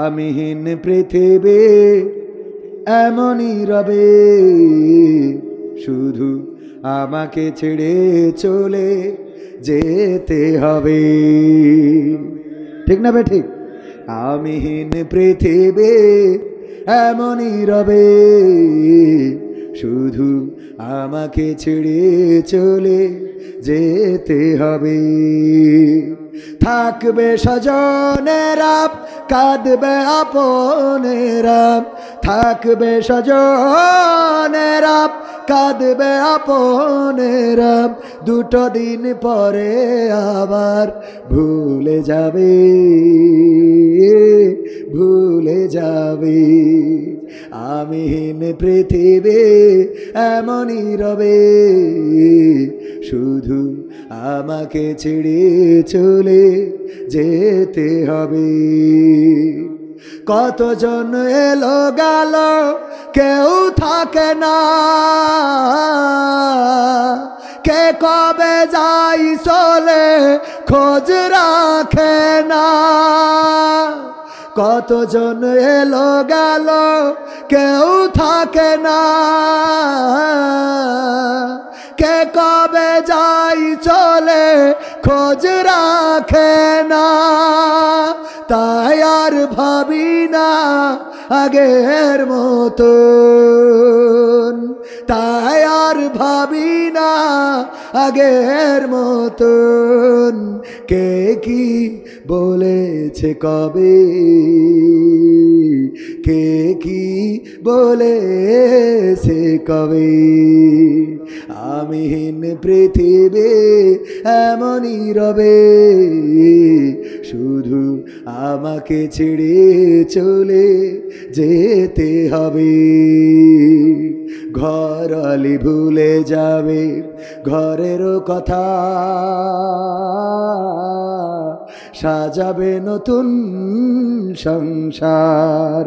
আমিহীন পৃথিবী এমনই রবে, শুধু আমাকে ছেড়ে চলে যেতে হবে। ঠিক না বে ঠিক? আমিহীন পৃথিবী এমনই রবে, শুধু আমাকে ছেড়ে চলে যেতে হবে। থাকবে স্বজনেরা, কাঁদবে আপনেরা, থাকবে স্বজনেরা, কাঁদবে আপনেরা, দুটো দিন পরে আবার ভুলে যাবে, ভুলে যাবে। আমিহীন পৃথিবী এমনই রবে, শুধু আমাকে ছেড়ে চলে যেতে হবে। কতজন এলো গেল, কেউ থাকে না, কে কবে যাই চলে খোঁজ রাখে না। কতজন এলো গেল, কেউ থাকে না, কে কবে যাই চলে খোঁজ রাখে না। তাই আর ভাবি না আগের মতন, তাই আর ভাবি না আগের মতন। কে কি বলেছে কবে, কে কি বলেছে কবে। আমিহীন পৃথিবী এমনই রবে, শুধু আমাকে ছেড়ে চলে যেতে হবে। ঘরআলি ভুলে যাবে ঘরেরও কথা, সাজাবে নতুন সংসার।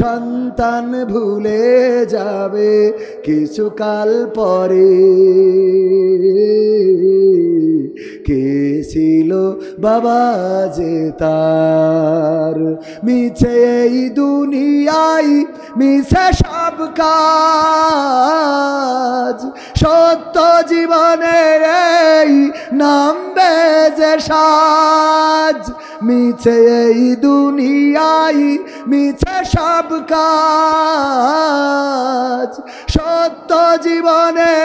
সন্তান ভুলে যাবে কিছুকাল পরে, কে ছিল বাবা যে তার। মিছে এই দুনিয়ায় মিছে সব কাজ, সত্য জীবনে এই নামবে যে সাজ। মিছে এই দুনিয়ায় মিছে সব কাজ, সত্য জীবনে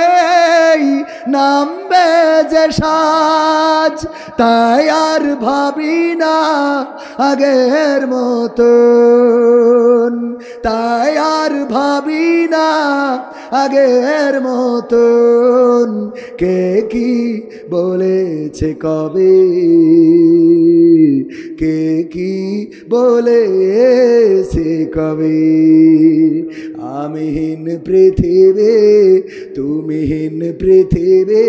নামবে যে সাজ। তাই আর ভাবি না আগের মতন, তাই আর ভাবি না আগের মতন। কে কি বলেছে কবে, কে কি বলেছে কবে। আমিহীন পৃথিবী তুমিহীন পৃথিবী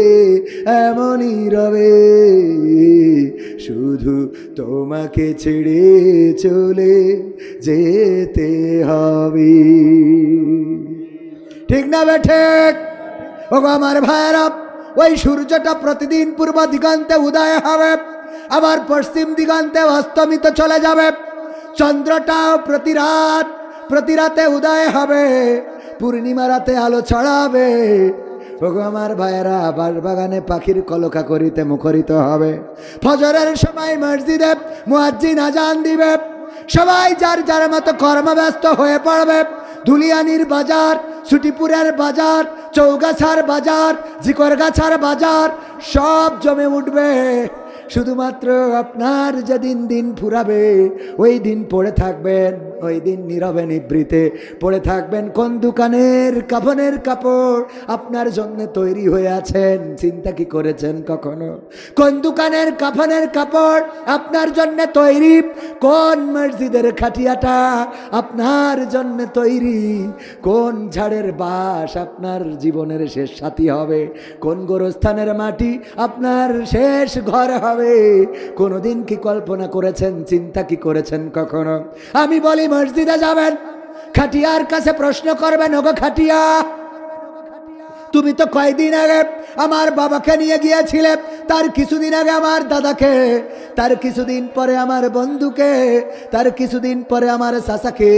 এমনই রবে, শুধু তোমাকে ছেড়ে চলে যেতে হবে। ঠিক না বেঠিক? ওগো আমার ভাইরা, ওই সূর্যটা প্রতিদিন পূর্ব দিগন্তে উদয় হবে, আবার পশ্চিম দিগন্তে অস্তমিত চলে যাবে। চন্দ্রটাও প্রতি রাতে উদয় হবে, পূর্ণিমা রাতে আলো ছড়াবে। ওগো আমার ভাইয়েরা, বাগানে পাখির কলকা করিতে মুখরিত হবে। ফজরের সময় মসজিদে মুয়াজ্জিন আজান দিবে, সবাই যার যার মতো কর্মব্যস্ত হয়ে পড়বে। ধুলিয়ানির বাজার, সুটিপুরের বাজার, চৌগাছার বাজার, জিকরগাছার বাজার সব জমে উঠবে। শুধুমাত্র আপনার যেদিন দিন ফুরাবে ওই দিন পড়ে থাকবেন, ওই দিন নীরবে নিভৃতে পড়ে থাকবেন কোন দোকানের কাফনের কাপড় আপনার জন্য তৈরি হয়ে আছেন। চিন্তা কি করেছেন কখনো? কোন দোকানের কাফনের কাপড় আপনার জন্য তৈরি, কোন মসজিদের খাটিয়াটা আপনার জন্য তৈরি, কোন ঝাড়ের বাস আপনার জীবনের শেষ সাথী হবে, কোন গোরস্থানের মাটি আপনার শেষ ঘর হবে। কোনদিন কি কল্পনা করেছেন, চিন্তা কি করেছেন কখনো? আমি বলি মসজিদে যাবেন, খাটিয়ার কাছে প্রশ্ন করবেন, ওগো খাটিয়া তুমি তো কয়দিন আগে আমার বাবাকে নিয়ে গিয়েছিলে, তার কিছুদিন আগে আমার দাদাকে, তার কিছুদিন পরে আমার বন্ধুকে, তার কিছুদিন পরে আমার চাচাকে।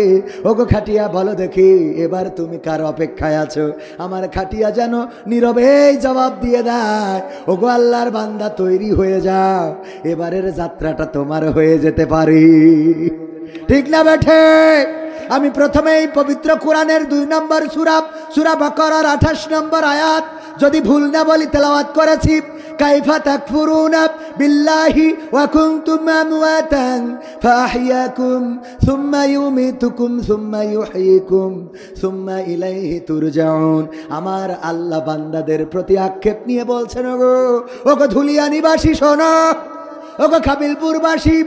ওগো খাটিয়া বলো দেখি এবার তুমি কার অপেক্ষায় আছো? আমার খাটিয়া যেন নীরবেই জবাব দিয়ে দেয়, ওগো আল্লাহর বান্দা তৈরি হয়ে যাও, এবারের যাত্রাটা তোমার হয়ে যেতে পারি। ঠিক না বেঠে? আমি প্রথমেই পবিত্র কোরআনের 2 নম্বর সূরা বাকারার 28 নম্বর আয়াত যদি ভুল না বলি তেলাওয়াত করেছি। কাইফা তাকফুরুনা বিল্লাহি ওয়া কুনতুম আমওয়াতান ফাআহইয়াকুম সুম্মা ইউমিতুকুম সুম্মা ইউহয়িকুম সুম্মা ইলাইহি তুরজাউন। আমার আল্লাহ বান্দাদের প্রতি আক্ষেপ নিয়ে বলছেন, ওগো ধুলিয়া নিবাসী শোনো, ওগো কাবিলপুরবাসী,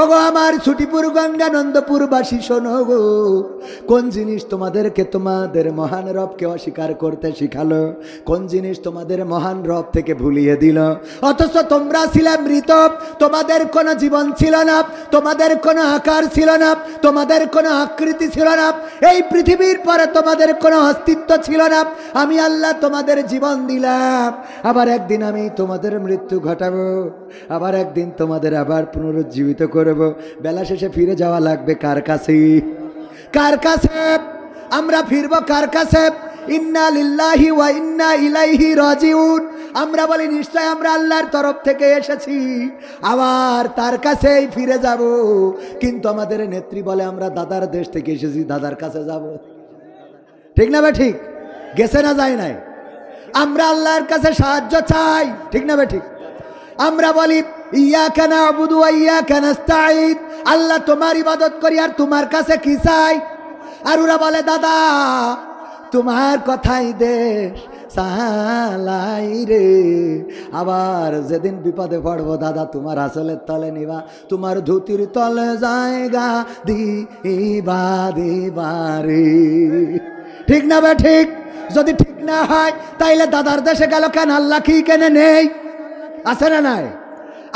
ওগো আমার ছুটিপুর গঙ্গানন্দপুরবাসী শোনো গো, কোন জিনিস তোমাদেরকে তোমাদের মহান রবকে অস্বীকার করতে শিখালো? কোন জিনিস তোমাদের মহান রব থেকে ভুলিয়ে দিল? অথচ তোমরা ছিলে মৃত, তোমাদের কোনো জীবন ছিল না, তোমাদের কোনো আকার ছিল না, তোমাদের কোনো আকৃতি ছিল না, এই পৃথিবীর পরে তোমাদের কোনো অস্তিত্ব ছিল না। আমি আল্লাহ তোমাদের জীবন দিলাম, আবার একদিন আমি তোমাদের মৃত্যু ঘটাবো, আবার একদিন তোমাদের আবার পুনরুজ্জীবিত করব। বেলা শেষে ফিরে যাওয়া লাগবে কার কাছে? কার কাছে আমরা ফিরবো? কার কাছে? ইন্না লিল্লাহি ওয়া ইন্না ইলাইহি রাজিউন। আমরা বলি নিশ্চয় আমরা আল্লাহর তরফ থেকে এসেছি, আবার তার কাছেই ফিরে যাব। কিন্তু আমাদের নেত্রী বলে আমরা দাদার দেশ থেকে এসেছি, দাদার কাছে যাব। ঠিক না বে ঠিক? গেছে না যায় নাই? আমরা আল্লাহর কাছে সাহায্য চাই, ঠিক না বে ঠিক? আমরা বলি ইয়াকা না'বুদু ওয়া ইয়াকা নাস্তাঈন, আল্লাহ তোমার ইবাদত করি আর তোমার কাছে কি চাই? আর ওরা বলে দাদা তোমার কথাই দেশ সালাই রে। আবার যেদিন বিপদে পড়বো দাদা তোমার আসলের তলে নিবা, তোমার ধুতির তলে জায়গা দিবা দিবারে। ঠিক না বে ঠিক? যদি ঠিক না হয় তাইলে দাদার দেশে গেল কেন? আল্লাহ কি কেনে নেই? আছে না নাই?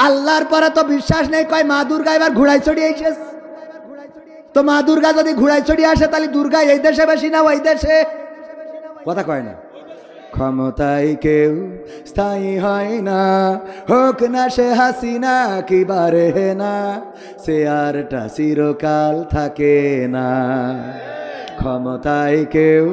আল্লাহর পরে তো বিশ্বাস নেই, কয় মা দুর্গা এবার ঘোড়ায় চড়িয়ে এসেছে। তো মা দুর্গা যদি ঘোড়ায় চড়িয়ে আসে তাহলে দুর্গা এই দেশে বেশি না ওই দেশে? কথা কয় না। ক্ষমতায় কেউ স্থায়ী হয় না, হোক না সে হাসিনা কি বারে না, সে আরটা চিরকাল থাকে না। ক্ষমতায় কেউ